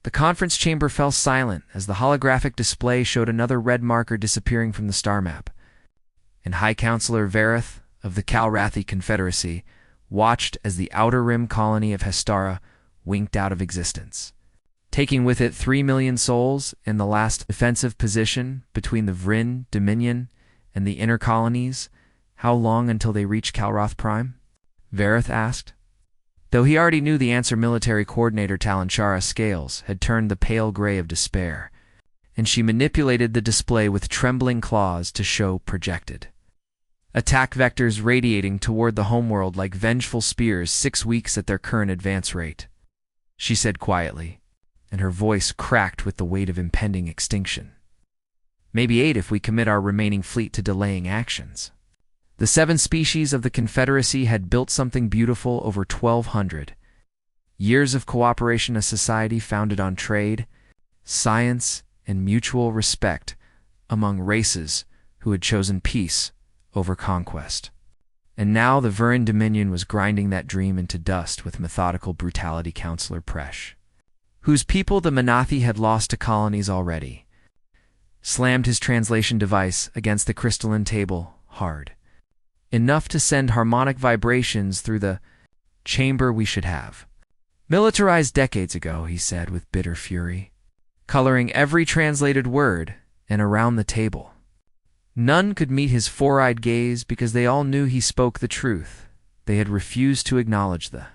The conference chamber fell silent as the holographic display showed another red marker disappearing from the star map, and High Counselor Vareth of the Calrathi Confederacy watched as the Outer Rim colony of Hestara winked out of existence, taking with it 3 million souls in the last defensive position between the Vryn Dominion and the inner colonies. How long until they reach Calroth Prime? Vareth asked. Though he already knew the answer, military coordinator Talanchara Scales had turned the pale gray of despair, and she manipulated the display with trembling claws to show projected attack vectors radiating toward the homeworld like vengeful spears 6 weeks at their current advance rate, she said quietly, and her voice cracked with the weight of impending extinction. Maybe 8 if we commit our remaining fleet to delaying actions. The 7 species of the Confederacy had built something beautiful over 1,200 years of cooperation, a society founded on trade, science, and mutual respect among races who had chosen peace over conquest. And now the Vryn Dominion was grinding that dream into dust with methodical brutality. Counselor Presh, whose people the Manathi had lost to colonies already, slammed his translation device against the crystalline table hard, enough to send harmonic vibrations through the chamber. We should have militarized decades ago, he said with bitter fury, coloring every translated word, and around the table none could meet his four-eyed gaze because they all knew he spoke the truth. They had refused to acknowledge the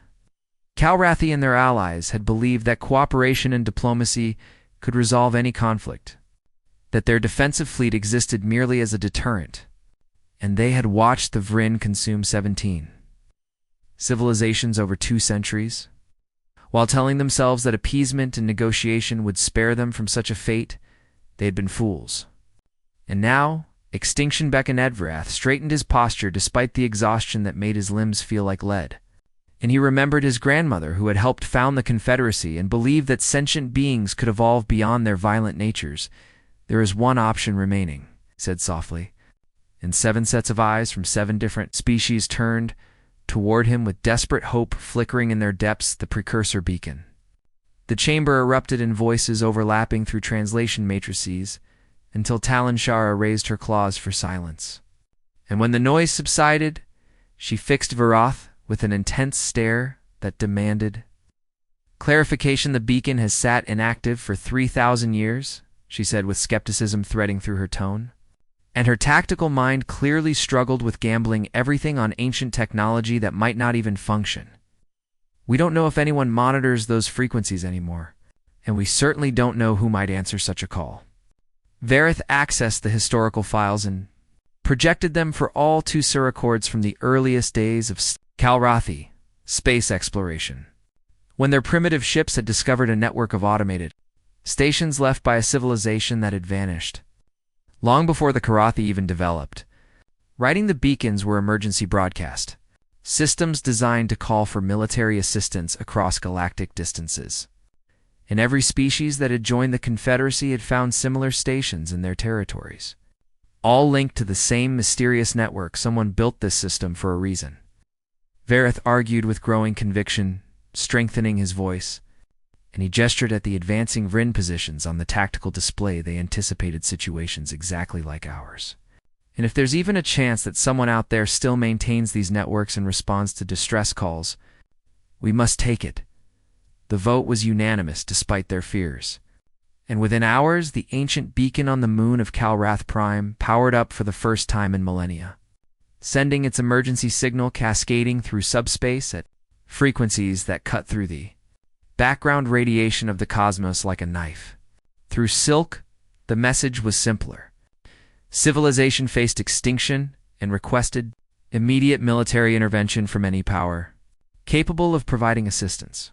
Calrathi and their allies had believed that cooperation and diplomacy could resolve any conflict, that their defensive fleet existed merely as a deterrent, and they had watched the Vryn consume 17 civilizations over 2 centuries. While telling themselves that appeasement and negotiation would spare them from such a fate, they had been fools. And now, extinction beckoned. Edvrath straightened his posture despite the exhaustion that made his limbs feel like lead. And he remembered his grandmother who had helped found the Confederacy and believed that sentient beings could evolve beyond their violent natures. There is one option remaining, he said softly, and 7 sets of eyes from 7 different species turned toward him with desperate hope flickering in their depths. The precursor beacon. The chamber erupted in voices overlapping through translation matrices until Talanchara raised her claws for silence. And when the noise subsided, she fixed Varoth with an intense stare that demanded clarification. The beacon has sat inactive for 3,000 years, she said with skepticism threading through her tone, and her tactical mind clearly struggled with gambling everything on ancient technology that might not even function. We don't know if anyone monitors those frequencies anymore, and we certainly don't know who might answer such a call. Vareth accessed the historical files and projected them for all 2 records from the earliest days of Calrathi space exploration, when their primitive ships had discovered a network of automated stations left by a civilization that had vanished long before the Karathi even developed. Writing the beacons were emergency broadcast systems designed to call for military assistance across galactic distances. And every species that had joined the Confederacy had found similar stations in their territories, all linked to the same mysterious network. Someone built this system for a reason, Vareth argued with growing conviction, strengthening his voice, and he gestured at the advancing Vryn positions on the tactical display. They anticipated situations exactly like ours. And if there's even a chance that someone out there still maintains these networks and responds to distress calls, we must take it. The vote was unanimous despite their fears. And within hours, the ancient beacon on the moon of Calrath Prime powered up for the first time in millennia, sending its emergency signal cascading through subspace at frequencies that cut through the background radiation of the cosmos like a knife. Through silk, the message was simpler. Civilization faced extinction and requested immediate military intervention from any power capable of providing assistance.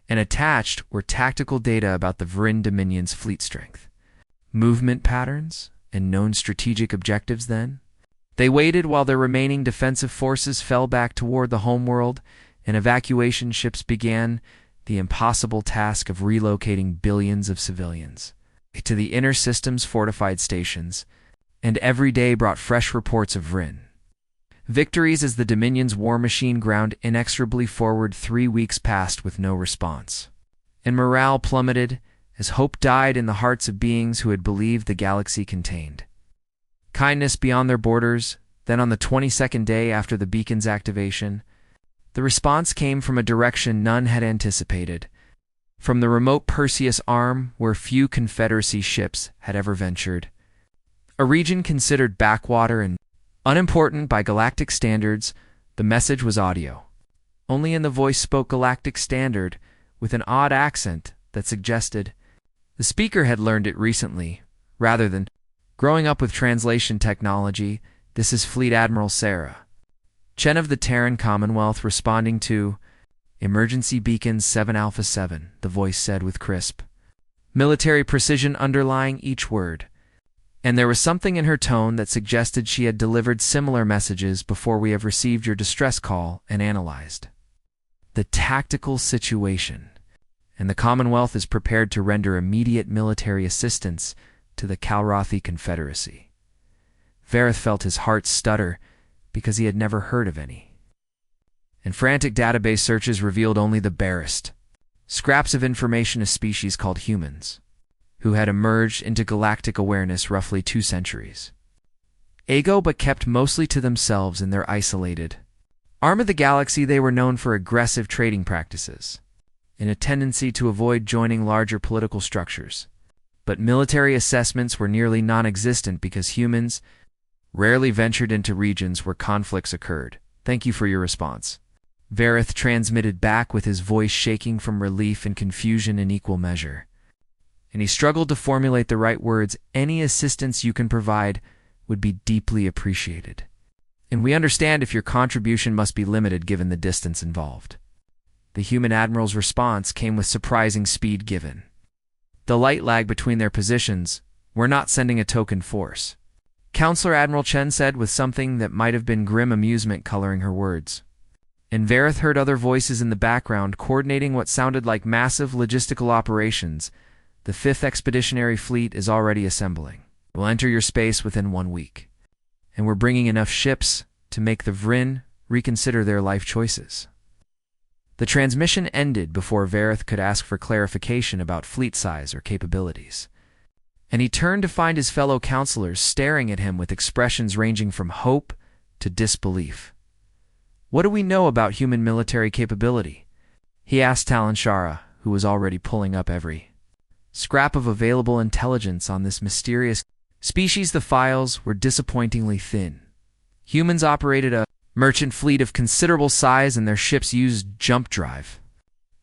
And attached were tactical data about the Vryn Dominion's fleet strength, movement patterns, and known strategic objectives. Then they waited while their remaining defensive forces fell back toward the homeworld, and evacuation ships began the impossible task of relocating billions of civilians to the inner system's fortified stations, and every day brought fresh reports of Vryn victories as the Dominion's war machine ground inexorably forward. 3 weeks passed with no response. and morale plummeted as hope died in the hearts of beings who had believed the galaxy contained kindness beyond their borders. Then on the 22nd day after the beacon's activation, the response came from a direction none had anticipated, from the remote Perseus Arm where few Confederacy ships had ever ventured. A region considered backwater and unimportant by galactic standards, the message was audio. Only in the voice spoke Galactic Standard, with an odd accent that suggested the speaker had learned it recently, rather than growing up with translation technology. This is Fleet Admiral Sarah Chen of the Terran Commonwealth responding to Emergency Beacons 7 Alpha 7, the voice said with crisp, military precision underlying each word. And there was something in her tone that suggested she had delivered similar messages before. We have received your distress call and analyzed the tactical situation, and the Commonwealth is prepared to render immediate military assistance to the Calrathi Confederacy. Vareth felt his heart stutter because he had never heard of any. And frantic database searches revealed only the barest scraps of information a species called humans, who had emerged into galactic awareness roughly 2 centuries ago but kept mostly to themselves in their isolated arm of the galaxy. They were known for aggressive trading practices and a tendency to avoid joining larger political structures. But military assessments were nearly non-existent because humans rarely ventured into regions where conflicts occurred. Thank you for your response, Vareth transmitted back with his voice shaking from relief and confusion in equal measure. And he struggled to formulate the right words. Any assistance you can provide would be deeply appreciated. And we understand if your contribution must be limited given the distance involved. The human admiral's response came with surprising speed given the light lag between their positions. We're not sending a token force, Counselor Admiral Chen said with something that might have been grim amusement coloring her words. And Vareth heard other voices in the background coordinating what sounded like massive logistical operations. The 5th Expeditionary Fleet is already assembling. We'll enter your space within 1 week. And we're bringing enough ships to make the Vrin reconsider their life choices. The transmission ended before Vareth could ask for clarification about fleet size or capabilities. And he turned to find his fellow counselors staring at him with expressions ranging from hope to disbelief. What do we know about human military capability? He asked Talon Shara, who was already pulling up every scrap of available intelligence on this mysterious species. The files were disappointingly thin. Humans operated a merchant fleet of considerable size and their ships used jump drive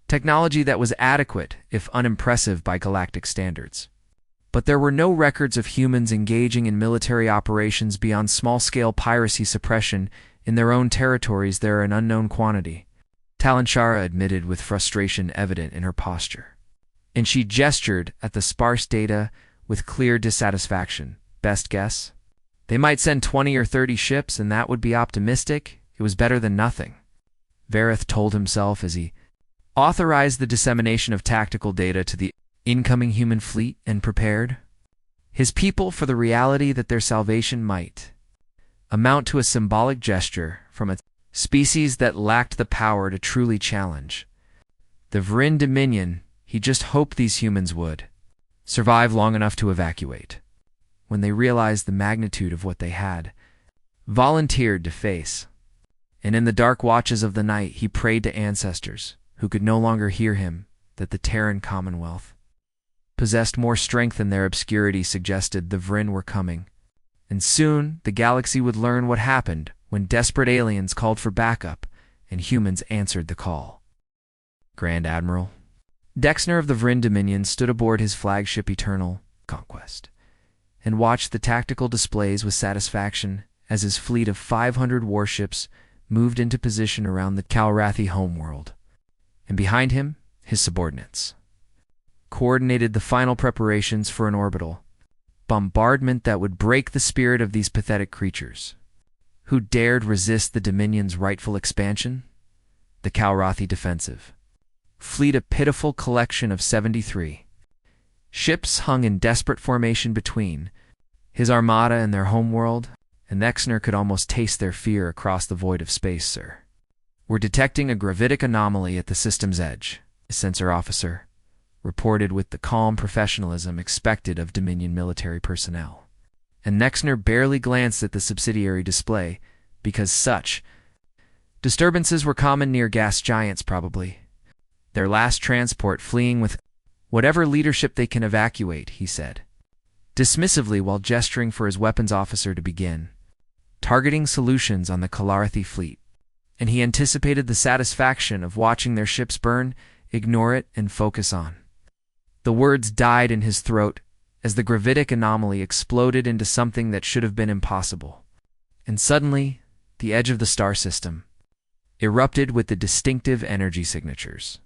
technology that was adequate, if unimpressive, by galactic standards. But there were no records of humans engaging in military operations beyond small-scale piracy suppression in their own territories. There are an unknown quantity, Talon Shara admitted with frustration evident in her posture. And she gestured at the sparse data with clear dissatisfaction. Best guess? They might send 20 or 30 ships, and that would be optimistic. It was better than nothing, Vareth told himself as he authorized the dissemination of tactical data to the incoming human fleet and prepared his people for the reality that their salvation might amount to a symbolic gesture from a species that lacked the power to truly challenge the Vrin Dominion. He just hoped these humans would survive long enough to evacuate when they realized the magnitude of what they had volunteered to face. And in the dark watches of the night, he prayed to ancestors who could no longer hear him that the Terran Commonwealth possessed more strength than their obscurity suggested. The Vrin were coming, and soon the galaxy would learn what happened when desperate aliens called for backup and humans answered the call. Grand Admiral Dexner of the Vrin Dominion stood aboard his flagship Eternal Conquest and watched the tactical displays with satisfaction as his fleet of 500 warships moved into position around the Calrathi homeworld. And behind him, his subordinates coordinated the final preparations for an orbital bombardment that would break the spirit of these pathetic creatures. Who dared resist the Dominion's rightful expansion? The Calrathi defensive fleet, a pitiful collection of 73 ships hung in desperate formation between his armada and their homeworld, and Exner could almost taste their fear across the void of space. Sir, we're detecting a gravitic anomaly at the system's edge, a sensor officer reported with the calm professionalism expected of Dominion military personnel. And Nexner barely glanced at the subsidiary display, because such disturbances were common near gas giants probably. Their last transport fleeing with whatever leadership they can evacuate, he said, dismissively while gesturing for his weapons officer to begin targeting solutions on the Kalarathi fleet. And he anticipated the satisfaction of watching their ships burn, ignore it, and focus on. The words died in his throat as the gravitic anomaly exploded into something that should have been impossible. And suddenly, the edge of the star system erupted with the distinctive energy signatures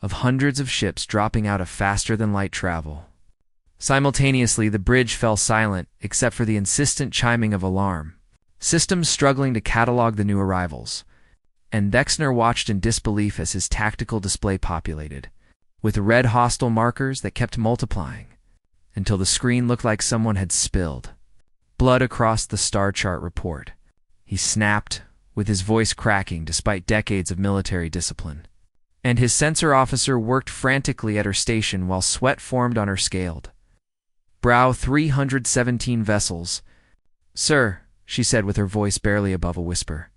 of hundreds of ships dropping out of faster-than-light travel. Simultaneously, the bridge fell silent except for the insistent chiming of alarm systems struggling to catalog the new arrivals. And Dexner watched in disbelief as his tactical display populated with red hostile markers that kept multiplying until the screen looked like someone had spilled blood across the star chart report. He snapped, with his voice cracking despite decades of military discipline. And his sensor officer worked frantically at her station while sweat formed on her scaled brow. 317 vessels. Sir, she said with her voice barely above a whisper.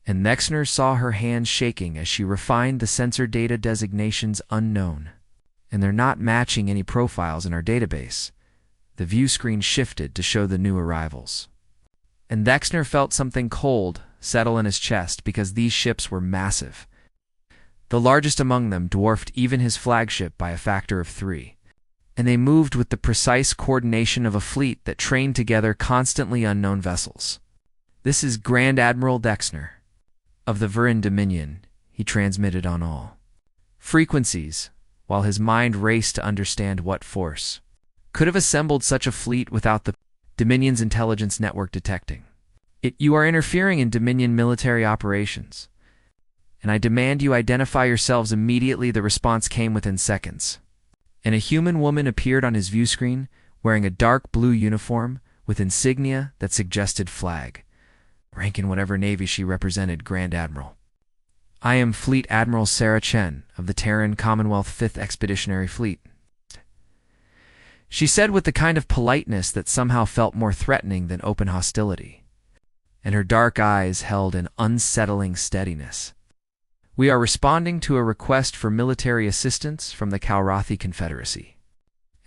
And Nexner saw her hands shaking as she refined the sensor data designations unknown. And they're not matching any profiles in our database. The view screen shifted to show the new arrivals. And Nexner felt something cold settle in his chest because these ships were massive. The largest among them dwarfed even his flagship by a factor of 3. And they moved with the precise coordination of a fleet that trained together constantly unknown vessels. This is Grand Admiral Dexner of the Viren Dominion, he transmitted on all frequencies, while his mind raced to understand what force could have assembled such a fleet without the Dominion's intelligence network detecting it. You are interfering in Dominion military operations, and I demand you identify yourselves immediately. The response came within seconds. And a human woman appeared on his view screen, wearing a dark blue uniform with insignia that suggested flag rank in whatever navy she represented. Grand Admiral. I am Fleet Admiral Sarah Chen of the Terran Commonwealth 5th Expeditionary Fleet, she said with the kind of politeness that somehow felt more threatening than open hostility. And her dark eyes held an unsettling steadiness. We are responding to a request for military assistance from the Kalarathi Confederacy,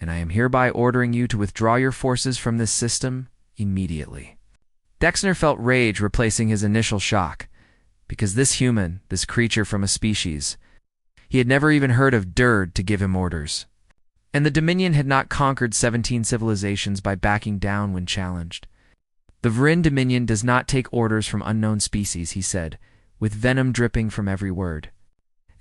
and I am hereby ordering you to withdraw your forces from this system immediately. Dexner felt rage replacing his initial shock, because this human, this creature from a species he had never even heard of, dared to give him orders. And the Dominion had not conquered 17 civilizations by backing down when challenged. The Viren Dominion does not take orders from unknown species, he said, with venom dripping from every word.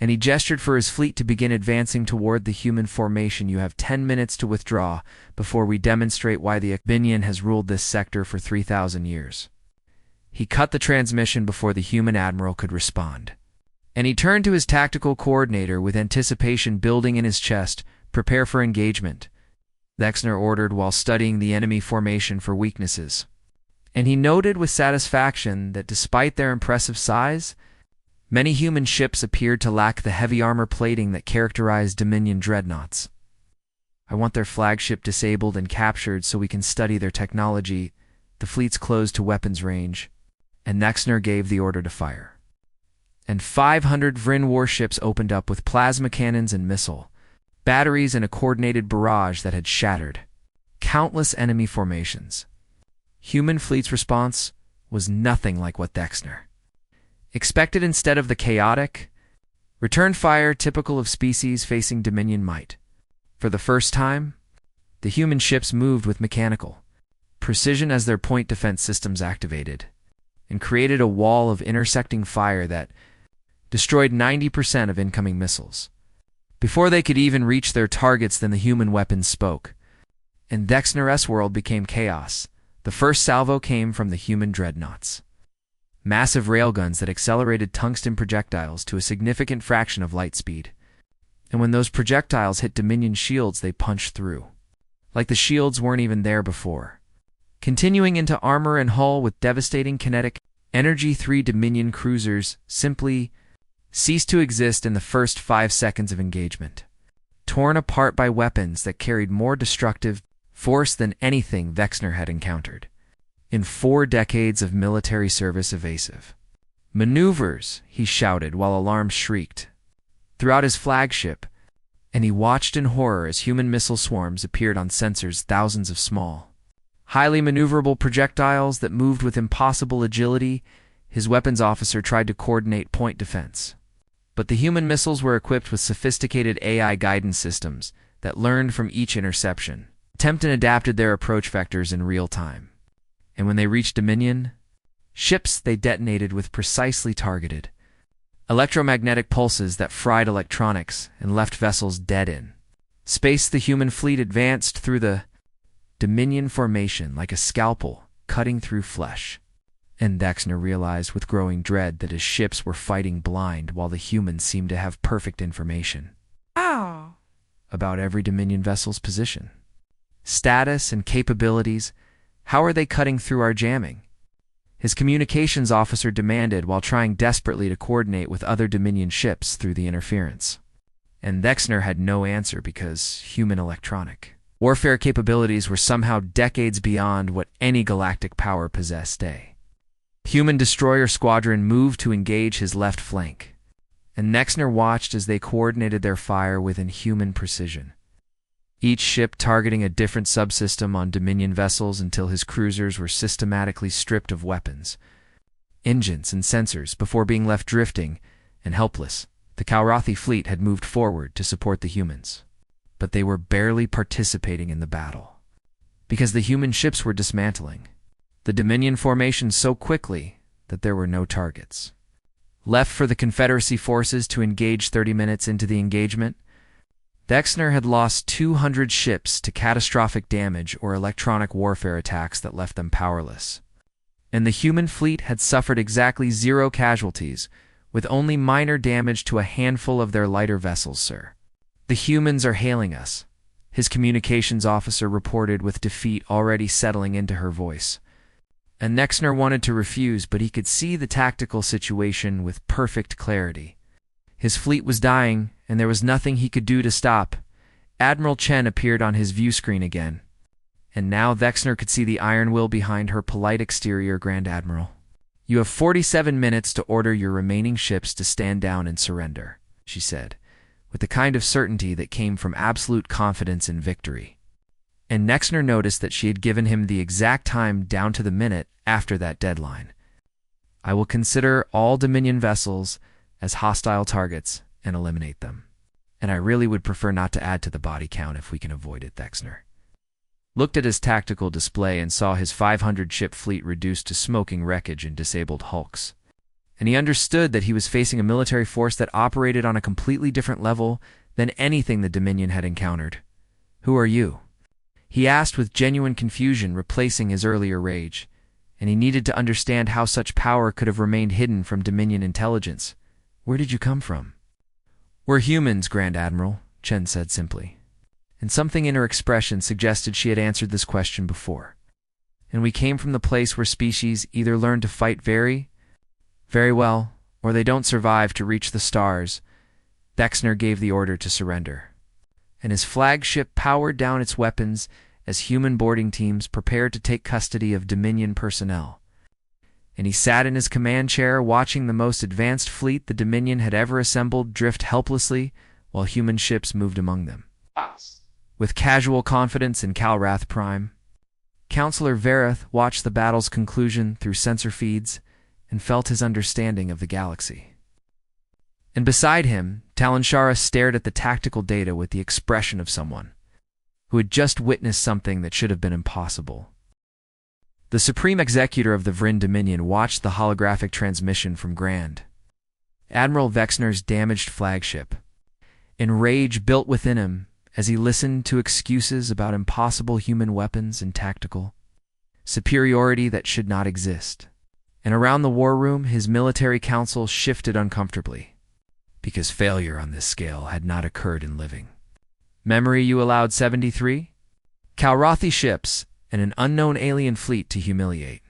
And he gestured for his fleet to begin advancing toward the human formation. You have 10 minutes to withdraw before we demonstrate why the Dominion has ruled this sector for 3,000 years. He cut the transmission before the human admiral could respond. And he turned to his tactical coordinator with anticipation building in his chest. Prepare for engagement, Dexner ordered while studying the enemy formation for weaknesses. And he noted with satisfaction that despite their impressive size, many human ships appeared to lack the heavy armor plating that characterized Dominion dreadnoughts. I want their flagship disabled and captured so we can study their technology. The fleet's closed to weapons range, and Dexner gave the order to fire. And 500 Viren warships opened up with plasma cannons and missile batteries and a coordinated barrage that had shattered countless enemy formations. Human fleet's response was nothing like what Dexner expected. Instead of the chaotic return fire typical of species facing Dominion might, for the first time, the human ships moved with mechanical precision as their point defense systems activated and created a wall of intersecting fire that destroyed 90% of incoming missiles. Before they could even reach their targets, then the human weapons spoke, and Dexner's world became chaos. The first salvo came from the human dreadnoughts, massive railguns that accelerated tungsten projectiles to a significant fraction of light speed. And when those projectiles hit Dominion shields, they punched through, like the shields weren't even there before. Continuing into armor and hull with devastating kinetic energy, 3 Dominion cruisers simply ceased to exist in the first 5 seconds of engagement. torn apart by weapons that carried more destructive force than anything Vexner had encountered in 4 decades of military service. Evasive maneuvers, he shouted while alarms shrieked throughout his flagship, and he watched in horror as human missile swarms appeared on sensors, thousands of small, highly maneuverable projectiles that moved with impossible agility. His weapons officer tried to coordinate point defense, but the human missiles were equipped with sophisticated AI guidance systems that learned from each interception, attempted and adapted their approach vectors in real time. And when they reached Dominion ships, they detonated with precisely targeted electromagnetic pulses that fried electronics and left vessels dead in space. The human fleet advanced through the Dominion formation like a scalpel cutting through flesh. And Vexner realized with growing dread that his ships were fighting blind while the humans seemed to have perfect information about every Dominion vessel's position, status, and capabilities. How are they cutting through our jamming? His communications officer demanded while trying desperately to coordinate with other Dominion ships through the interference. And Vexner had no answer because human electronic warfare capabilities were somehow decades beyond what any galactic power possessed. A human destroyer squadron moved to engage his left flank, and Vexner watched as they coordinated their fire with inhuman precision, each ship targeting a different subsystem on Dominion vessels until his cruisers were systematically stripped of weapons, engines, and sensors before being left drifting and helpless. The Calrathi fleet had moved forward to support the humans, but they were barely participating in the battle because the human ships were dismantling the Dominion formation so quickly that there were no targets left for the Confederacy forces to engage. 30 minutes into the engagement, Vexner had lost 200 ships to catastrophic damage or electronic warfare attacks that left them powerless. And the human fleet had suffered exactly 0 casualties, with only minor damage to a handful of their lighter vessels. Sir, the humans are hailing us, his communications officer reported with defeat already settling into her voice. And Vexner wanted to refuse, but he could see the tactical situation with perfect clarity. His fleet was dying, and there was nothing he could do to stop. Admiral Chen appeared on his view screen again, and now Vexner could see the iron will behind her polite exterior. Grand Admiral, you have 47 minutes to order your remaining ships to stand down and surrender, she said, with the kind of certainty that came from absolute confidence in victory. And Vexner noticed that she had given him the exact time down to the minute after that deadline. I will consider all Dominion vessels as hostile targets and eliminate them. And I really would prefer not to add to the body count if we can avoid it. Vexner looked at his tactical display and saw his 500-ship fleet reduced to smoking wreckage and disabled hulks. And he understood that he was facing a military force that operated on a completely different level than anything the Dominion had encountered. Who are you? He asked with genuine confusion, replacing his earlier rage, and he needed to understand how such power could have remained hidden from Dominion intelligence. Where did you come from? We're humans, Grand Admiral, Chen said simply, and something in her expression suggested she had answered this question before. And we came from the place where species either learn to fight very, very well, or they don't survive to reach the stars. Vexner gave the order to surrender, and his flagship powered down its weapons as human boarding teams prepared to take custody of Dominion personnel. And he sat in his command chair watching the most advanced fleet the Dominion had ever assembled drift helplessly while human ships moved among them. With casual confidence in Calrath Prime, Counselor Vareth watched the battle's conclusion through sensor feeds and felt his understanding of the galaxy. And beside him, Talanshara stared at the tactical data with the expression of someone who had just witnessed something that should have been impossible. The Supreme Executor of the Vryn Dominion watched the holographic transmission from Grand Admiral Vexner's damaged flagship, and rage built within him as he listened to excuses about impossible human weapons and tactical superiority that should not exist. And around the war room, his military council shifted uncomfortably, because failure on this scale had not occurred in living memory. You allowed 73 Calrathi ships and an unknown alien fleet to humiliate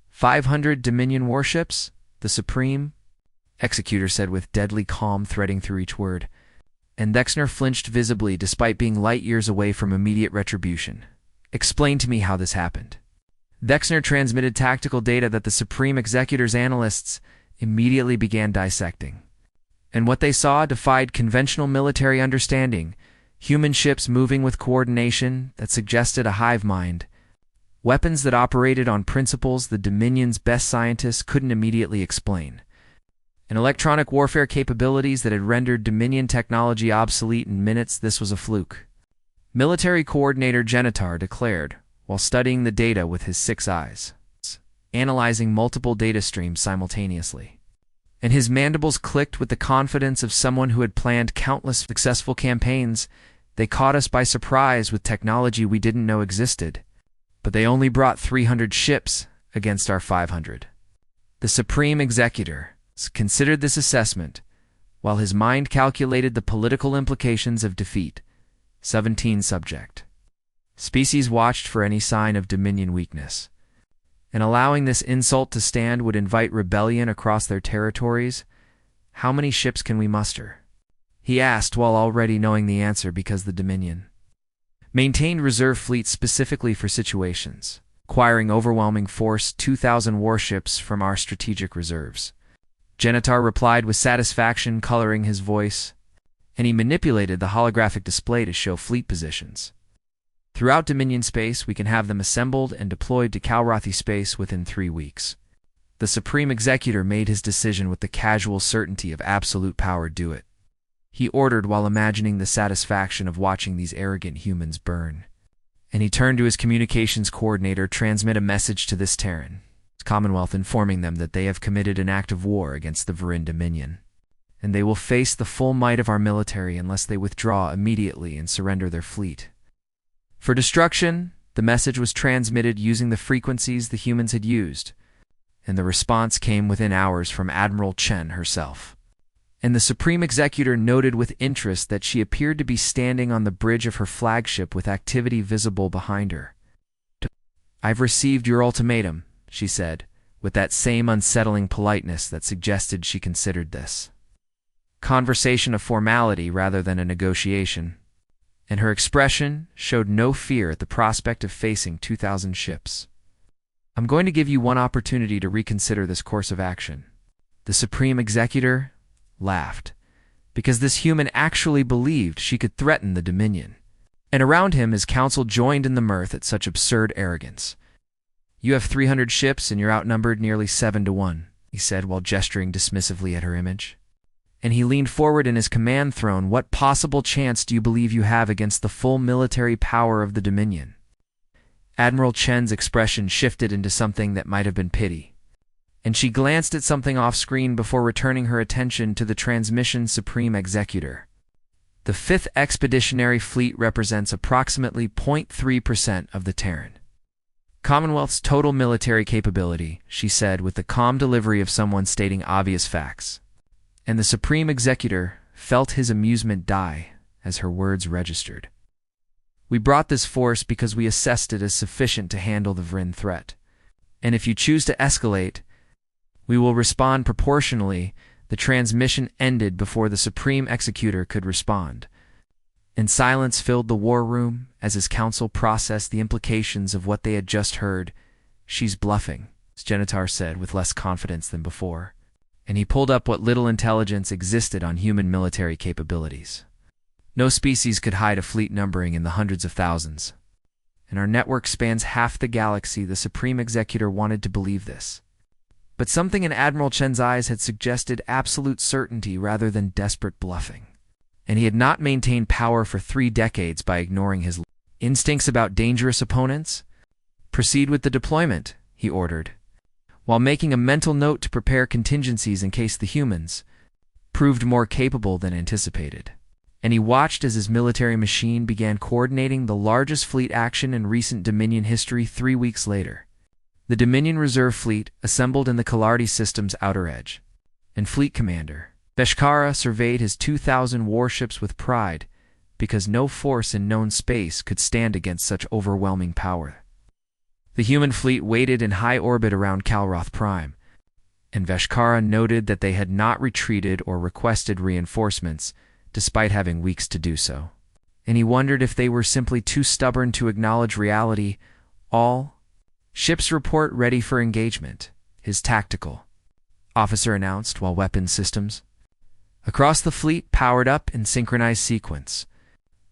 500 Dominion warships, the Supreme Executor said with deadly calm threading through each word. and Dexner flinched visibly despite being light years away from immediate retribution. "Explain to me how this happened." Dexner transmitted tactical data that the Supreme Executor's analysts immediately began dissecting. And what they saw defied conventional military understanding: human ships moving with coordination that suggested a hive mind, weapons that operated on principles the Dominion's best scientists couldn't immediately explain, and electronic warfare capabilities that had rendered Dominion technology obsolete in minutes. This was a fluke. Military Coordinator Genitar declared, while studying the data with his 6 eyes, analyzing multiple data streams simultaneously. And his mandibles clicked with the confidence of someone who had planned countless successful campaigns. "They caught us by surprise with technology we didn't know existed, but they only brought 300 ships against our 500. The Supreme Executor considered this assessment, while his mind calculated the political implications of defeat. 17 subject. Species watched for any sign of Dominion weakness, and allowing this insult to stand would invite rebellion across their territories. How many ships can we muster?" he asked, while already knowing the answer, because the Dominion maintained reserve fleets specifically for situations, acquiring overwhelming force 2,000 warships from our strategic reserves. Genitar replied with satisfaction coloring his voice, and he manipulated the holographic display to show fleet positions. "Throughout Dominion space, we can have them assembled and deployed to Calrathi space within 3 weeks. The Supreme Executor made his decision with the casual certainty of absolute power. Do it," he ordered, while imagining the satisfaction of watching these arrogant humans burn. And he turned to his communications coordinator. "Transmit a message to this Terran Commonwealth informing them that they have committed an act of war against the Varin Dominion, and they will face the full might of our military unless they withdraw immediately and surrender their fleet for destruction." The message was transmitted using the frequencies the humans had used, and the response came within hours from Admiral Chen herself. And the Supreme Executor noted with interest that she appeared to be standing on the bridge of her flagship with activity visible behind her. "I've received your ultimatum," she said, with that same unsettling politeness that suggested she considered this conversation a formality rather than a negotiation, and her expression showed no fear at the prospect of facing 2,000 ships. "I'm going to give you one opportunity to reconsider this course of action." The Supreme Executor laughed, because this human actually believed she could threaten the Dominion, and around him his council joined in the mirth at such absurd arrogance. "You have 300 ships and you're outnumbered nearly 7-1, he said, while gesturing dismissively at her image. And he leaned forward in his command throne. "What possible chance do you believe you have against the full military power of the Dominion?" Admiral Chen's expression shifted into something that might have been pity, and she glanced at something off-screen before returning her attention to the transmission. "Supreme Executor, the 5th Expeditionary Fleet represents approximately 0.3% of the Terran Commonwealth's total military capability," she said with the calm delivery of someone stating obvious facts. And the Supreme Executor felt his amusement die as her words registered. "We brought this force because we assessed it as sufficient to handle the Vrin threat. And if you choose to escalate, we will respond proportionally." The transmission ended before the Supreme Executor could respond, and silence filled the war room as his council processed the implications of what they had just heard. "She's bluffing," Genitar said with less confidence than before, and he pulled up what little intelligence existed on human military capabilities. "No species could hide a fleet numbering in the hundreds of thousands, and our network spans half the galaxy." The Supreme Executor wanted to believe this, but something in Admiral Chen's eyes had suggested absolute certainty rather than desperate bluffing. And he had not maintained power for 3 decades by ignoring his instincts about dangerous opponents. "Proceed with the deployment," he ordered, while making a mental note to prepare contingencies in case the humans proved more capable than anticipated. And he watched as his military machine began coordinating the largest fleet action in recent Dominion history. 3 weeks later, the Dominion Reserve Fleet assembled in the Calrathi system's outer edge, and Fleet Commander Beskara surveyed his 2,000 warships with pride, because no force in known space could stand against such overwhelming power. The human fleet waited in high orbit around Calroth Prime, and Beskara noted that they had not retreated or requested reinforcements, despite having weeks to do so. And he wondered if they were simply too stubborn to acknowledge reality. All ships report ready for engagement, his tactical officer announced while weapon systems across the fleet powered up in synchronized sequence.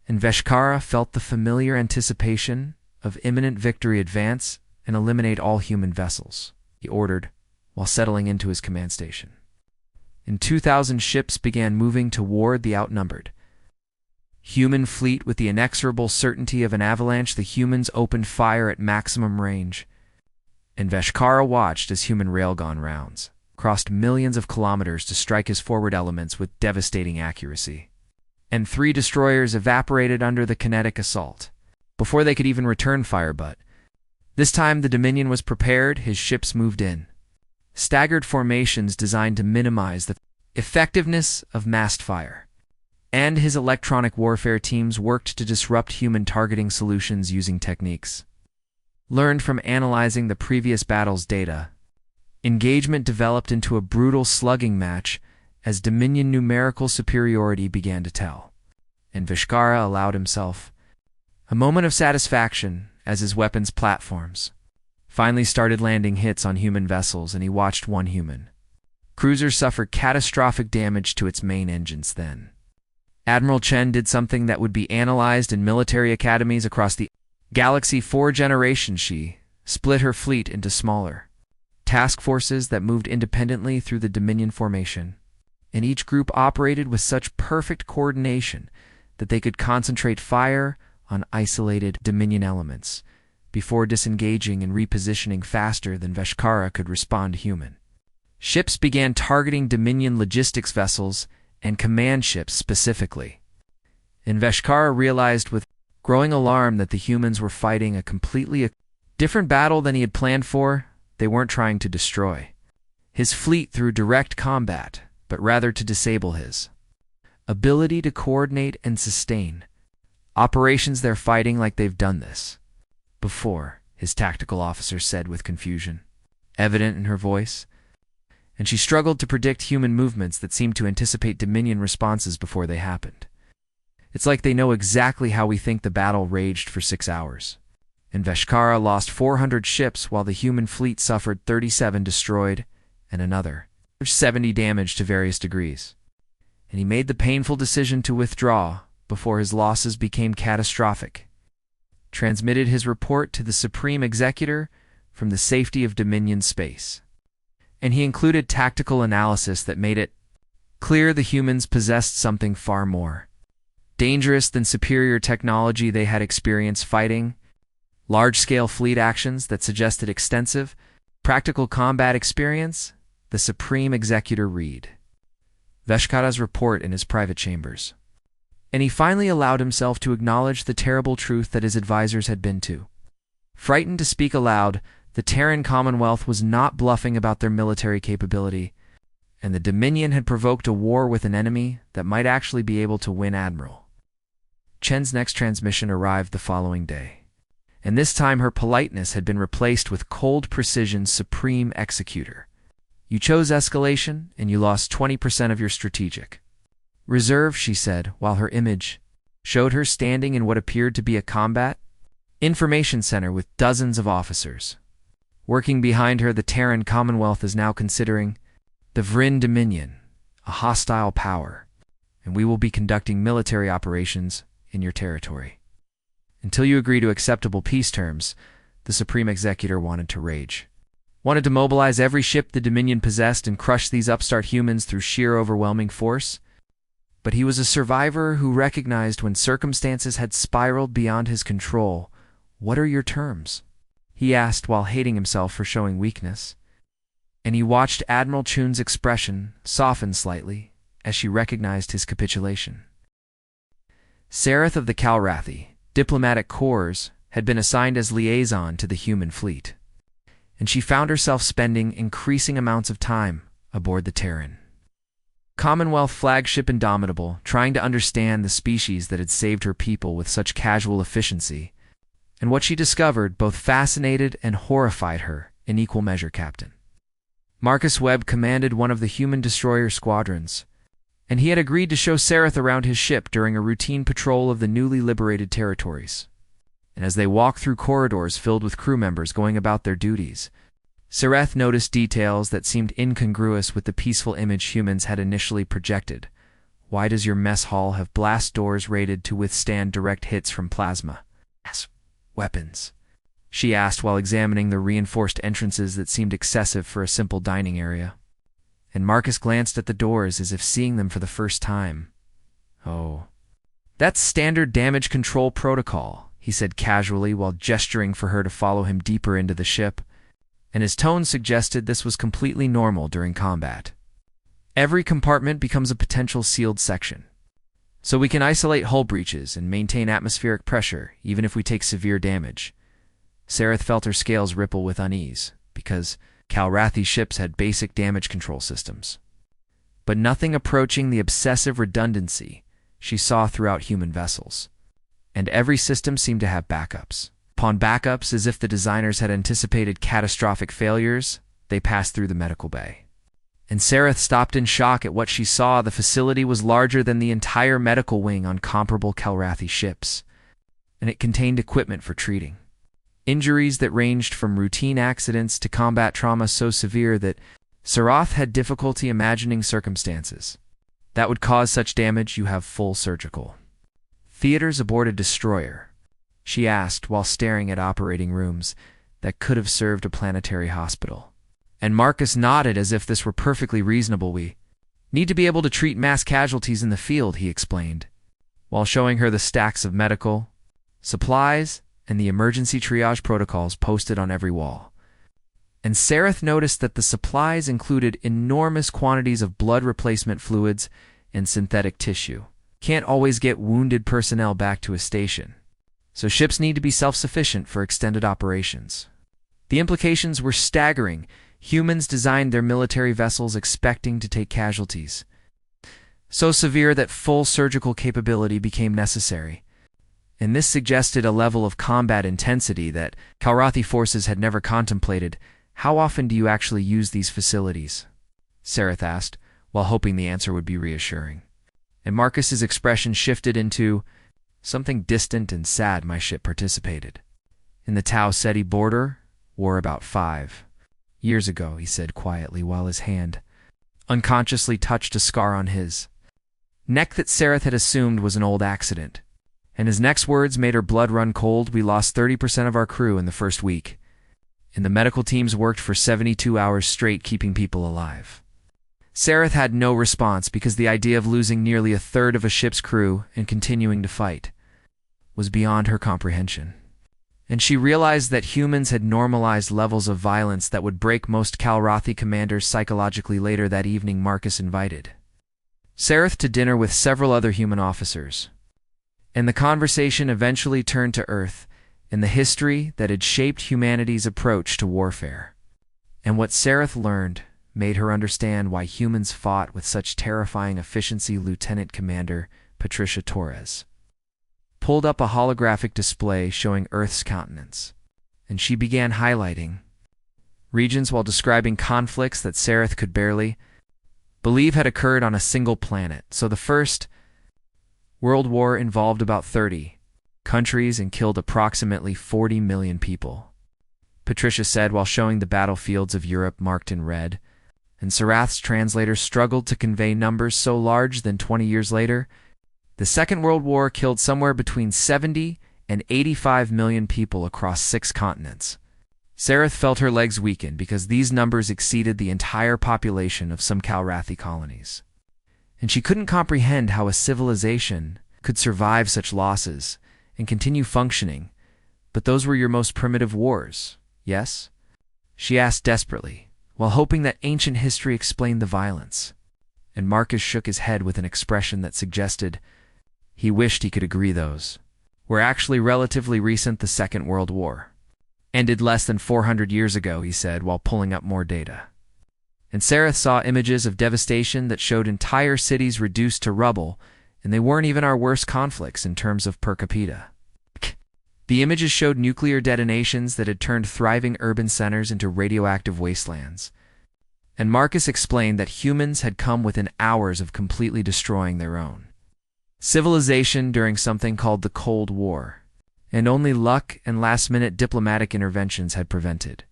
And Veshkara felt the familiar anticipation of imminent victory. Advance and eliminate all human vessels, he ordered while settling into his command station. And 2,000 ships began moving toward the outnumbered human fleet. With the inexorable certainty of an avalanche, the humans opened fire at maximum range. And Veshkara watched as human railgun rounds crossed millions of kilometers to strike his forward elements with devastating accuracy. And 3 destroyers evaporated under the kinetic assault before they could even return fire. But this time the Dominion was prepared. His ships moved in staggered formations designed to minimize the effectiveness of massed fire. And his electronic warfare teams worked to disrupt human targeting solutions using techniques learned from analyzing the previous battle's data. Engagement developed into a brutal slugging match as Dominion numerical superiority began to tell. And Veshkara allowed himself a moment of satisfaction as his weapons platforms finally started landing hits on human vessels, and he watched one human cruiser suffer catastrophic damage to its main engines. Then Admiral Chen did something that would be analyzed in military academies across the galaxy for generations. She split her fleet into smaller task forces that moved independently through the Dominion formation, and each group operated with such perfect coordination that they could concentrate fire on isolated Dominion elements before disengaging and repositioning faster than Veshkara could respond. Human ships began targeting Dominion logistics vessels and command ships specifically. And Veshkara realized with growing alarm that the humans were fighting a completely different battle than he had planned for. They weren't trying to destroy his fleet through direct combat, but rather to disable his ability to coordinate and sustain operations. They're fighting like they've done this before, his tactical officer said with confusion evident in her voice. And she struggled to predict human movements that seemed to anticipate Dominion responses before they happened. It's like they know exactly how we think. The battle raged for 6 hours. And Veshkara lost 400 ships while the human fleet suffered 37 destroyed and another 70 damaged to various degrees. And he made the painful decision to withdraw before his losses became catastrophic. Transmitted his report to the Supreme Executor from the safety of Dominion space. And he included tactical analysis that made it clear the humans possessed something far more dangerous than superior technology. They had experience fighting large-scale fleet actions that suggested extensive, practical combat experience. The Supreme Executor read Veshkara's report in his private chambers. And he finally allowed himself to acknowledge the terrible truth that his advisors had been too frightened to speak aloud. The Terran Commonwealth was not bluffing about their military capability, and the Dominion had provoked a war with an enemy that might actually be able to win. Admiral Chen's next transmission arrived the following day. And this time her politeness had been replaced with cold precision. Supreme Executor, you chose escalation, and you lost 20% of your strategic reserve, she said, while her image showed her standing in what appeared to be a combat information center with dozens of officers working behind her. The Terran Commonwealth is now considering the Vrin Dominion a hostile power, and we will be conducting military operations in your territory until you agree to acceptable peace terms. The Supreme Executor wanted to rage, wanted to mobilize every ship the Dominion possessed and crush these upstart humans through sheer overwhelming force. But he was a survivor who recognized when circumstances had spiraled beyond his control. What are your terms? He asked while hating himself for showing weakness. And he watched Admiral Chun's expression soften slightly as she recognized his capitulation. Sareth of the Calrathi Diplomatic Corps had been assigned as liaison to the human fleet, and she found herself spending increasing amounts of time aboard the Terran Commonwealth flagship Indomitable, trying to understand the species that had saved her people with such casual efficiency. And what she discovered both fascinated and horrified her in equal measure. Captain Marcus Webb commanded one of the human destroyer squadrons, and he had agreed to show Sareth around his ship during a routine patrol of the newly liberated territories. And as they walked through corridors filled with crew members going about their duties, Sareth noticed details that seemed incongruous with the peaceful image humans had initially projected. Why does your mess hall have blast doors rated to withstand direct hits from plasma weapons? She asked while examining the reinforced entrances that seemed excessive for a simple dining area. And Marcus glanced at the doors as if seeing them for the first time. Oh, that's standard damage control protocol, he said casually while gesturing for her to follow him deeper into the ship, and his tone suggested this was completely normal during combat. Every compartment becomes a potential sealed section, so we can isolate hull breaches and maintain atmospheric pressure even if we take severe damage. Sareth felt her scales ripple with unease, because Calrathi's ships had basic damage control systems, but nothing approaching the obsessive redundancy she saw throughout human vessels. And every system seemed to have backups. Upon backups, as if the designers had anticipated catastrophic failures, they passed through the medical bay. And Sareth stopped in shock at what she saw. The facility was larger than the entire medical wing on comparable Calrathi ships, and it contained equipment for treating injuries that ranged from routine accidents to combat trauma so severe that Sareth had difficulty imagining circumstances that would cause such damage. You have full surgical theaters aboard a destroyer? She asked while staring at operating rooms that could have served a planetary hospital. And Marcus nodded as if this were perfectly reasonable. We need to be able to treat mass casualties in the field, he explained, while showing her the stacks of medical supplies and the emergency triage protocols posted on every wall. And Sareth noticed that the supplies included enormous quantities of blood replacement fluids and synthetic tissue. Can't always get wounded personnel back to a station, so ships need to be self-sufficient for extended operations. The implications were staggering. Humans designed their military vessels expecting to take casualties so severe that full surgical capability became necessary. And this suggested a level of combat intensity that Calrathi forces had never contemplated. How often do you actually use these facilities? Sareth asked, while hoping the answer would be reassuring. And Marcus's expression shifted into something distant and sad. My ship participated in the Tau Ceti border war about 5 years ago, he said quietly while his hand unconsciously touched a scar on his neck that Sareth had assumed was an old accident. And his next words made her blood run cold. We lost 30% of our crew in the first week, and the medical teams worked for 72 hours straight keeping people alive. Sareth had no response because the idea of losing nearly a third of a ship's crew and continuing to fight was beyond her comprehension. And she realized that humans had normalized levels of violence that would break most Calrathi commanders psychologically. Later that evening, Marcus invited Sareth to dinner with several other human officers, and the conversation eventually turned to Earth and the history that had shaped humanity's approach to warfare. And what Sareth learned made her understand why humans fought with such terrifying efficiency. Lieutenant Commander Patricia Torres pulled up a holographic display showing Earth's continents, and she began highlighting regions while describing conflicts that Sareth could barely believe had occurred on a single planet. So the First World War involved about 30 countries and killed approximately 40 million people, Patricia said while showing the battlefields of Europe marked in red. And Sareth's translator struggled to convey numbers so large that 20 years later, the Second World War killed somewhere between 70 and 85 million people across 6 continents. Sareth felt her legs weaken because these numbers exceeded the entire population of some Calrathi colonies. And she couldn't comprehend how a civilization could survive such losses and continue functioning. But those were your most primitive wars, yes? She asked desperately, while hoping that ancient history explained the violence. And Marcus shook his head with an expression that suggested he wished he could agree. Those were actually relatively recent. The Second World War ended less than 400 years ago, he said while pulling up more data. And Sareth saw images of devastation that showed entire cities reduced to rubble, and they weren't even our worst conflicts in terms of per capita. The images showed nuclear detonations that had turned thriving urban centers into radioactive wastelands. and Marcus explained that humans had come within hours of completely destroying their own civilization during something called the Cold War, and only luck and last-minute diplomatic interventions had prevented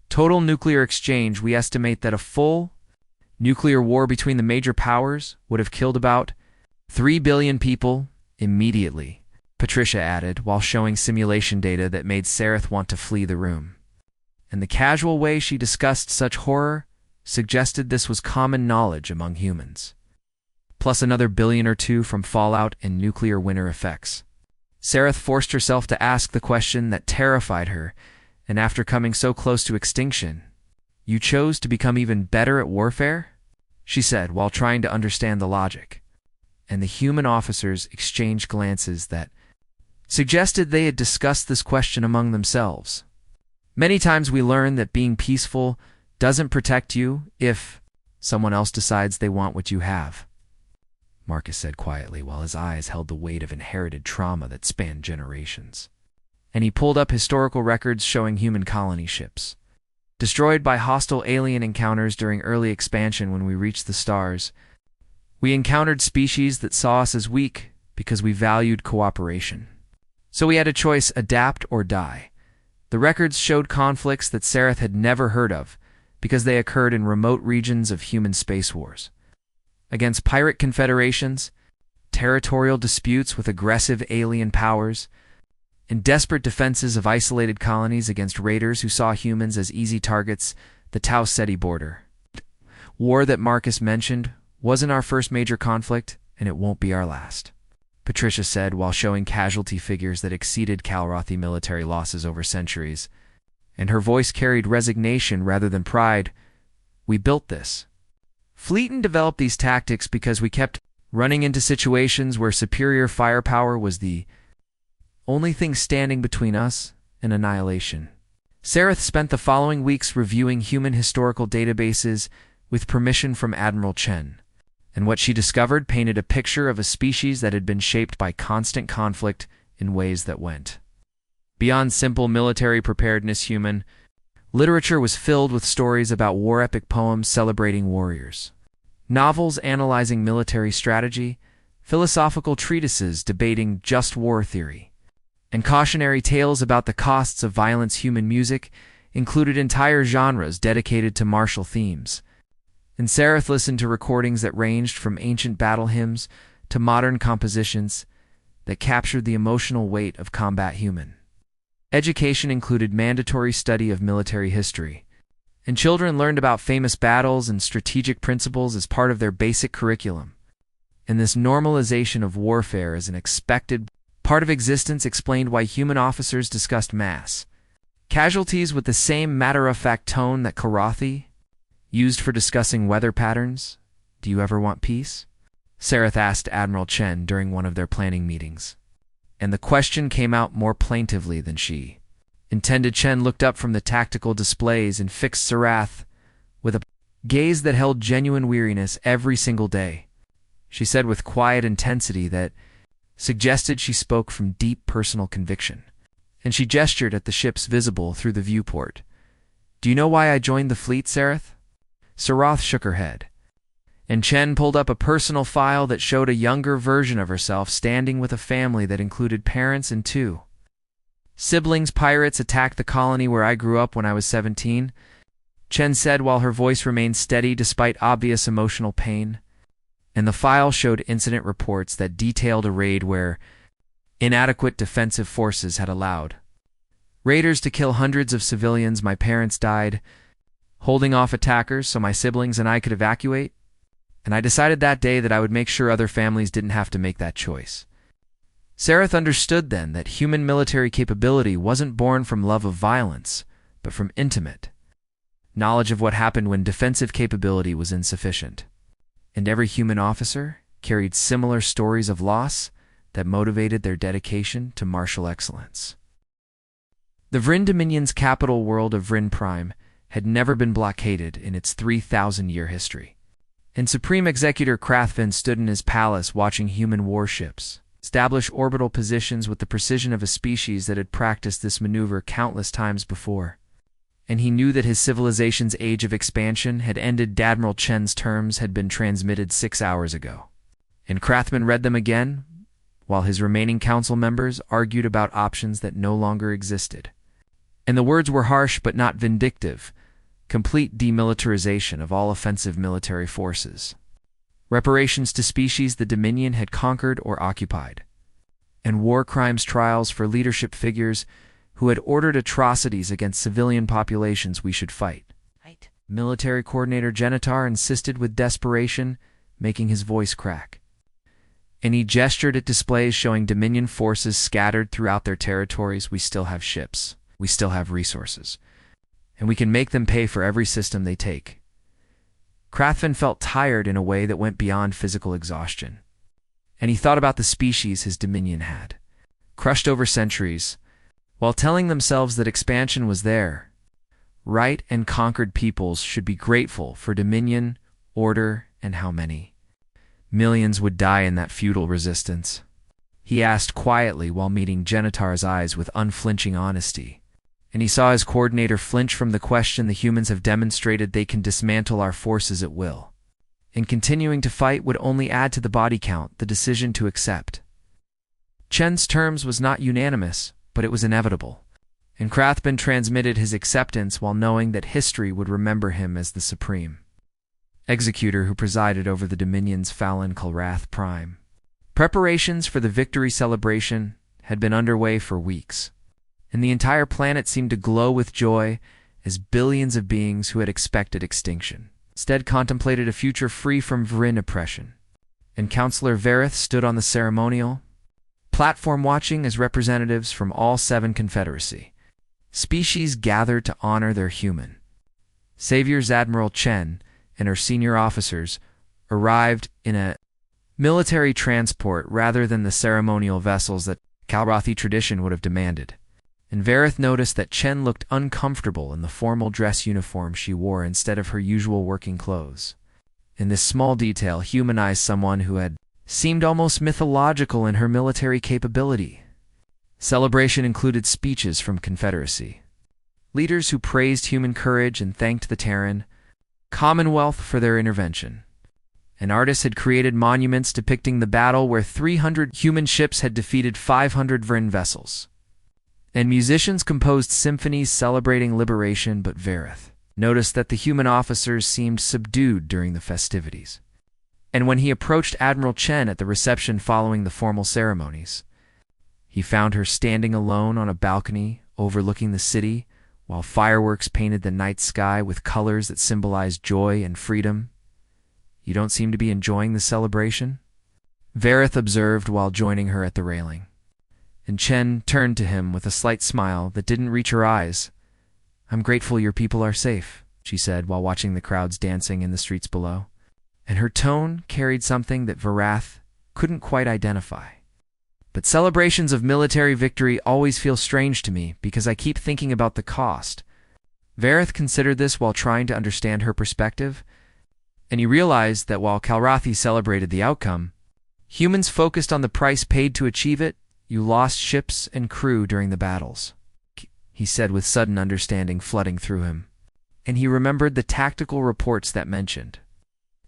total nuclear exchange. We estimate that a full nuclear war between the major powers would have killed about 3 billion people immediately, Patricia added, while showing simulation data that made Sareth want to flee the room. And the casual way she discussed such horror suggested this was common knowledge among humans, plus another billion or two from fallout and nuclear winter effects. Sareth forced herself to ask the question that terrified her, and after coming so close to extinction, "You chose to become even better at warfare?" she said, while trying to understand the logic. And the human officers exchanged glances that suggested they had discussed this question among themselves. Many times we learn that being peaceful doesn't protect you if someone else decides they want what you have, Marcus said quietly, while his eyes held the weight of inherited trauma that spanned generations. And he pulled up historical records showing human colony ships destroyed by hostile alien encounters during early expansion. When we reached the stars, we encountered species that saw us as weak because we valued cooperation. So we had a choice: adapt or die. The records showed conflicts that Sareth had never heard of because they occurred in remote regions of human space wars, against pirate confederations, territorial disputes with aggressive alien powers, and desperate defenses of isolated colonies against raiders who saw humans as easy targets. The Tau Ceti border war that Marcus mentioned wasn't our first major conflict, and it won't be our last, Patricia said, while showing casualty figures that exceeded Calrathi military losses over centuries, and her voice carried resignation rather than pride. "We built this fleet and developed these tactics because we kept running into situations where superior firepower was the only thing standing between us and annihilation." Sareth spent the following weeks reviewing human historical databases with permission from Admiral Chen, and what she discovered painted a picture of a species that had been shaped by constant conflict in ways that went beyond simple military preparedness. Human literature was filled with stories about war epic poems celebrating warriors, novels analyzing military strategy, philosophical treatises debating just war theory, and cautionary tales about the costs of violence. Human music included entire genres dedicated to martial themes, and Sareth listened to recordings that ranged from ancient battle hymns to modern compositions that captured the emotional weight of combat. Human education included mandatory study of military history, and children learned about famous battles and strategic principles as part of their basic curriculum. And this normalization of warfare as an expected part of existence explained why human officers discussed mass casualties with the same matter-of-fact tone that Calrathi used for discussing weather patterns. "Do you ever want peace?" Sareth asked Admiral Chen during one of their planning meetings, and the question came out more plaintively than she intended. Chen looked up from the tactical displays and fixed Sareth with a gaze that held genuine weariness. "Every single day," she said with quiet intensity that suggested she spoke from deep personal conviction, and she gestured at the ships visible through the viewport. "Do you know why I joined the fleet, Sareth?" Sareth shook her head, and Chen pulled up a personal file that showed a younger version of herself standing with a family that included parents and 2 siblings. "Pirates attacked the colony where I grew up when I was 17, Chen said, while her voice remained steady despite obvious emotional pain. And the file showed incident reports that detailed a raid where inadequate defensive forces had allowed raiders to kill hundreds of civilians. "My parents died holding off attackers so my siblings and I could evacuate, and I decided that day that I would make sure other families didn't have to make that choice." Sareth understood then that human military capability wasn't born from love of violence, but from intimate knowledge of what happened when defensive capability was insufficient. And every human officer carried similar stories of loss that motivated their dedication to martial excellence. The Vryn Dominion's capital world of Vryn Prime had never been blockaded in its 3,000-year history, and Supreme Executor Krathvin stood in his palace watching human warships establish orbital positions with the precision of a species that had practiced this maneuver countless times before. and he knew that his civilization's age of expansion had ended. Admiral Chen's terms had been transmitted 6 hours ago. And Krathman read them again, while his remaining council members argued about options that no longer existed. And the words were harsh but not vindictive: complete demilitarization of all offensive military forces, reparations to species the Dominion had conquered or occupied, and war crimes trials for leadership figures who had ordered atrocities against civilian populations we should fight. Military Coordinator Genitar insisted with desperation, making his voice crack. And he gestured at displays showing Dominion forces scattered throughout their territories. We still have ships. We still have resources. And we can make them pay for every system they take. Krathvan felt tired in a way that went beyond physical exhaustion. And he thought about the species his Dominion had, crushed over centuries, while telling themselves that expansion was there. Right and conquered peoples should be grateful for Dominion, order, and how many. Millions would die in that futile resistance. He asked quietly while meeting Genitar's eyes with unflinching honesty. And he saw his coordinator flinch from the question. The humans have demonstrated they can dismantle our forces at will. And continuing to fight would only add to the body count. The decision to accept Chen's terms was not unanimous, but it was inevitable. And Krathman transmitted his acceptance while knowing that history would remember him as the supreme executor who presided over the Dominion's Fallon Kilrath Prime. Preparations for the victory celebration had been underway for weeks, and the entire planet seemed to glow with joy as billions of beings who had expected extinction instead contemplated a future free from Vrin oppression. And Counselor Verith stood on the ceremonial platform watching as representatives from all 7 confederacy species gathered to honor their human saviors. Admiral Chen and her senior officers arrived in a military transport rather than the ceremonial vessels that Kalrathi tradition would have demanded. And Verith noticed that Chen looked uncomfortable in the formal dress uniform she wore instead of her usual working clothes. And this small detail humanized someone who had seemed almost mythological in her military capability. Celebration included speeches from Confederacy leaders who praised human courage and thanked the Terran Commonwealth for their intervention. And artists had created monuments depicting the battle where 300 human ships had defeated 500 Vrin vessels. And musicians composed symphonies celebrating liberation. But Verith noticed that the human officers seemed subdued during the festivities. And when he approached Admiral Chen at the reception following the formal ceremonies, he found her standing alone on a balcony overlooking the city, while fireworks painted the night sky with colors that symbolized joy and freedom. You don't seem to be enjoying the celebration? Verith observed while joining her at the railing. And Chen turned to him with a slight smile that didn't reach her eyes. I'm grateful your people are safe, she said while watching the crowds dancing in the streets below. And her tone carried something that Varath couldn't quite identify. But celebrations of military victory always feel strange to me because I keep thinking about the cost. Verith considered this while trying to understand her perspective, and he realized that while Kalrathi celebrated the outcome, humans focused on the price paid to achieve it. You lost ships and crew during the battles, he said with sudden understanding flooding through him. And he remembered the tactical reports that mentioned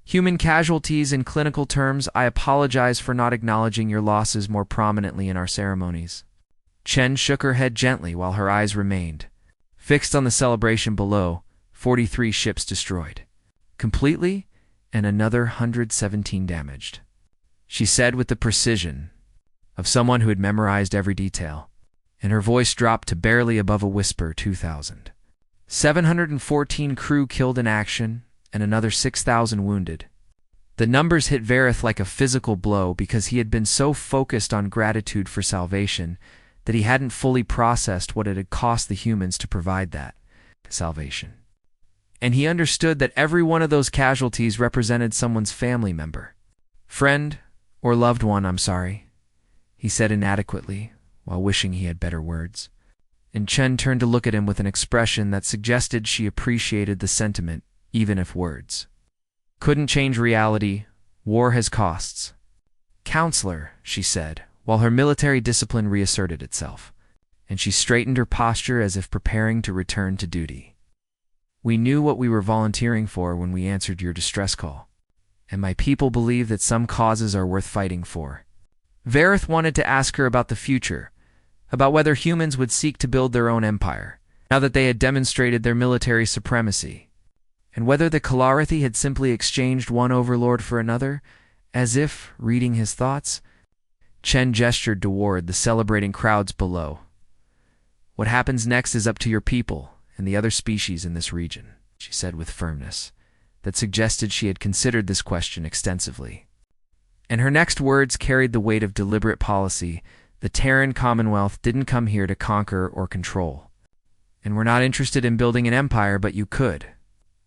human casualties in clinical terms. I apologize for not acknowledging your losses more prominently in our ceremonies. Chen shook her head gently while her eyes remained fixed on the celebration below. 43 ships destroyed completely and another 117 damaged, she said with the precision of someone who had memorized every detail, and her voice dropped to barely above a whisper. 2,000. 714 crew killed in action, and another 6,000 wounded. The numbers hit Verith like a physical blow because he had been so focused on gratitude for salvation that he hadn't fully processed what it had cost the humans to provide that salvation. And he understood that every one of those casualties represented someone's family member, friend, or loved one. I'm sorry, he said inadequately while wishing he had better words. And Chen turned to look at him with an expression that suggested she appreciated the sentiment, even if words couldn't change reality. War has costs. Counselor, she said, while her military discipline reasserted itself, and she straightened her posture as if preparing to return to duty. We knew what we were volunteering for when we answered your distress call, and my people believe that some causes are worth fighting for. Vareth wanted to ask her about the future, about whether humans would seek to build their own empire, now that they had demonstrated their military supremacy, and whether the Kalarathi had simply exchanged one overlord for another, as if, reading his thoughts. Chen gestured toward the celebrating crowds below. What happens next is up to your people and the other species in this region, she said with firmness, that suggested she had considered this question extensively. And her next words carried the weight of deliberate policy. The Terran Commonwealth didn't come here to conquer or control. And we're not interested in building an empire, but you could,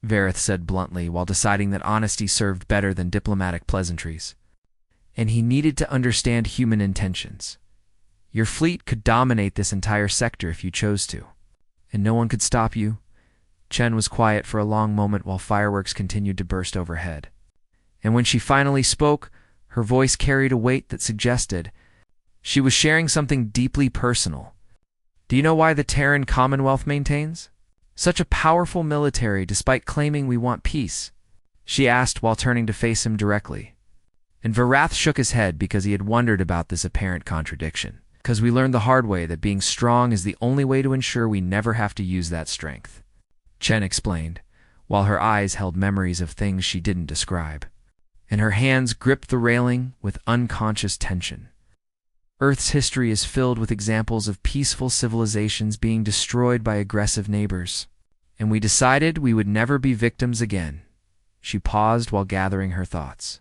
Vareth said bluntly, while deciding that honesty served better than diplomatic pleasantries. And he needed to understand human intentions. Your fleet could dominate this entire sector if you chose to, and no one could stop you. Chen was quiet for a long moment while fireworks continued to burst overhead. And when she finally spoke, her voice carried a weight that suggested she was sharing something deeply personal. Do you know why the Terran Commonwealth maintains such a powerful military despite claiming we want peace? She asked while turning to face him directly. And Varath shook his head because he had wondered about this apparent contradiction. Because we learned the hard way that being strong is the only way to ensure we never have to use that strength, Chen explained, while her eyes held memories of things she didn't describe, and her hands gripped the railing with unconscious tension. Earth's history is filled with examples of peaceful civilizations being destroyed by aggressive neighbors, and we decided we would never be victims again. She paused while gathering her thoughts.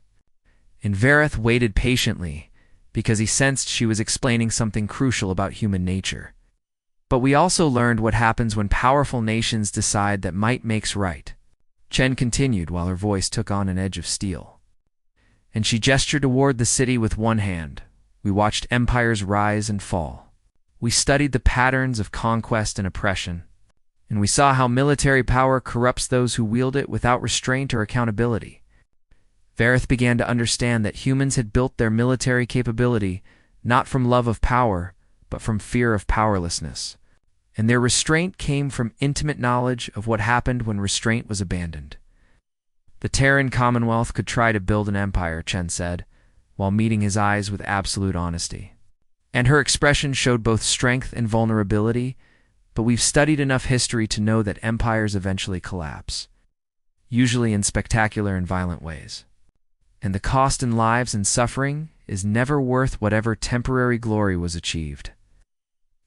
And Vareth waited patiently, because he sensed she was explaining something crucial about human nature. But we also learned what happens when powerful nations decide that might makes right. Chen continued while her voice took on an edge of steel. And she gestured toward the city with one hand. We watched empires rise and fall. We studied the patterns of conquest and oppression, and we saw how military power corrupts those who wield it without restraint or accountability. Vareth began to understand that humans had built their military capability not from love of power, but from fear of powerlessness, and their restraint came from intimate knowledge of what happened when restraint was abandoned. The Terran Commonwealth could try to build an empire, Chen said, while meeting his eyes with absolute honesty. And her expression showed both strength and vulnerability, but we've studied enough history to know that empires eventually collapse, usually in spectacular and violent ways. And the cost in lives and suffering is never worth whatever temporary glory was achieved.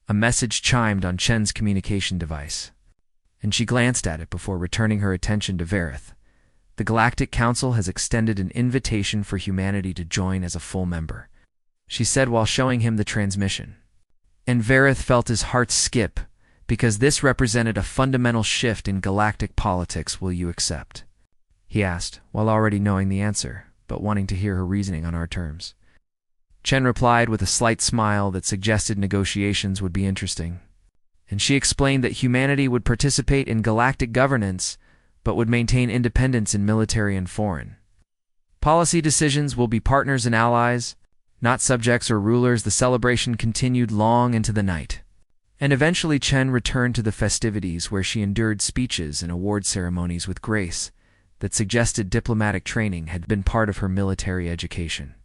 A message chimed on Chen's communication device, and she glanced at it before returning her attention to Vareth. The Galactic Council has extended an invitation for humanity to join as a full member, she said while showing him the transmission. And Vareth felt his heart skip, because this represented a fundamental shift in galactic politics. Will you accept? He asked, while already knowing the answer, but wanting to hear her reasoning on our terms. Chen replied with a slight smile that suggested negotiations would be interesting, and she explained that humanity would participate in galactic governance, but would maintain independence in military and foreign. Policy decisions will be partners and allies, not subjects or rulers. The celebration continued long into the night, and eventually Chen returned to the festivities where she endured speeches and award ceremonies with grace that suggested diplomatic training had been part of her military education.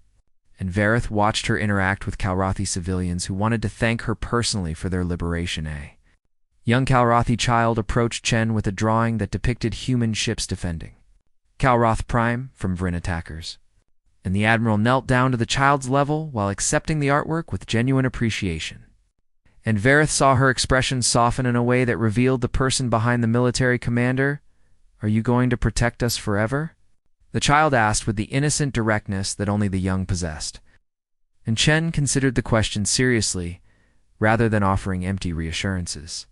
And Vareth watched her interact with Kalarathi civilians who wanted to thank her personally for their liberation. A young Kalarathi child approached Chen with a drawing that depicted human ships defending Kalroth Prime from Vryn attackers, and the admiral knelt down to the child's level while accepting the artwork with genuine appreciation. And Vareth saw her expression soften in a way that revealed the person behind the military commander. Are you going to protect us forever? The child asked with the innocent directness that only the young possessed. And Chen considered the question seriously, rather than offering empty reassurances.